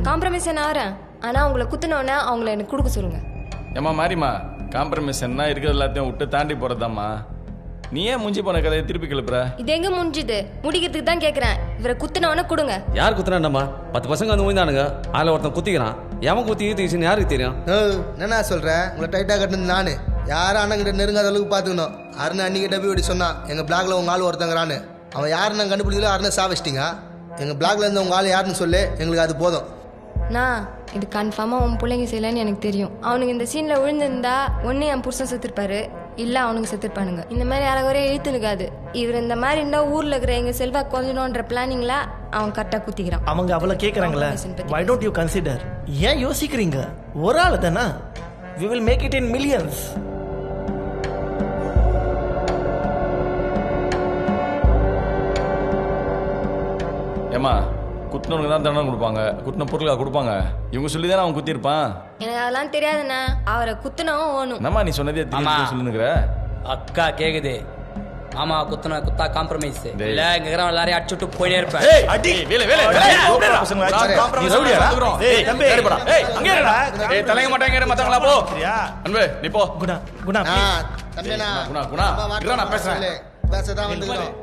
நான் காம்ப்ரமைஸ் ஆகிறேன். ஆனால் உங்களை குத்துனோன்னே அவங்கள எனக்கு கொடுக்க சொல்லுங்க. ஏம்மா மாறிம்மா, காம்ப்ரமைஸ் என்ன இருக்கிற எல்லாத்தையும் விட்டு தாண்டி போகிறதாம்மா. நீ ஏன் முடிஞ்சு போன கதையை திருப்பி கிளப்புற? இது எங்கே முடிஞ்சுது? முடிக்கிறதுக்கு தான் கேட்குறேன். இவரை குத்துனவொன்னே கொடுங்க. யார் குத்துனாண்டம்மா? 10 பசங்க வந்து ஊந்தானுங்க, அதில் ஒருத்தன் குத்திக்கிறான். எவன் குத்தி ஈத்துச்சுன்னு யாருக்கு தெரியும்? என்ன சொல்கிறேன்? உங்களை டைட்டாக கட்டினது நான். யாரும் அண்ணங்கிட்ட நெருங்காத அளவுக்கு பார்த்துக்கணும். அருண் அன்னிக்கிட்ட போய் இப்படி சொன்னான், எங்கள் பிளாக்ல உங்கள் ஆள் ஒருத்தங்கிறான்னு. அவன் யாருன்னு நாங்கள் கண்டுபிடிக்கல, அருணை சாவச்சிட்டிங்க. எங்கள் பிளாக்ல இருந்த உங்கள் ஆள் யாருன்னு சொல்லு, எங்களுக்கு அது போதும். நான் இது கன்ஃபார்மாக உன் பிள்ளைங்க செய்யலன்னு எனக்கு தெரியும். அவனுக்கு இந்த சீனில் விழுந்திருந்தா ஒன்று என் புருஷன் செத்துருப்பாரு, இல்லை அவனுக்கு செத்துருப்பானுங்க. இந்த மாதிரி யாராவது இழுத்துனுக்காது. இவர் இந்த மாதிரி இருந்தால் ஊரில் இருக்கிற எங்கள் செல்வா கொஞ்சணுன்ற பிளானிங்கில் அவன் கரெக்டாக குத்திக்கிறான். அவங்க அவ்வளோ கேட்குறாங்களே, why don't you consider? ஏன் யோசிக்கிறீங்க? ஒரு ஆள் தானே. we will make it in millions. ஏம்மா, குத்தினவனுக்கு தான் தண்டனை கொடுப்பாங்க, குத்தின பொருளாக கொடுப்பாங்க. இவங்க சொல்லி தானே அவன் குத்திருப்பான். எனக்கு அதெல்லாம் தெரியாதுண்ணா. அவரை குத்துனவும் ஓணும். என்னம்மா நீ சொன்னதே திருப்பி சொல்லுங்கிற? அக்கா கேக்குது. ஆமா, குத்தா காம்ப்ரமைஸ் இல்ல. இங்க இருக்கிற எல்லாரையும் அடிச்சுட்டு போயிட்டே இருப்பேன். தலைங்க மாட்டாங்க மத்தவங்களா போ. அன்பே நீ போ. குணா குணா குணா குணா பேசுறேன். பேசதான் வந்துக்கிறோம்.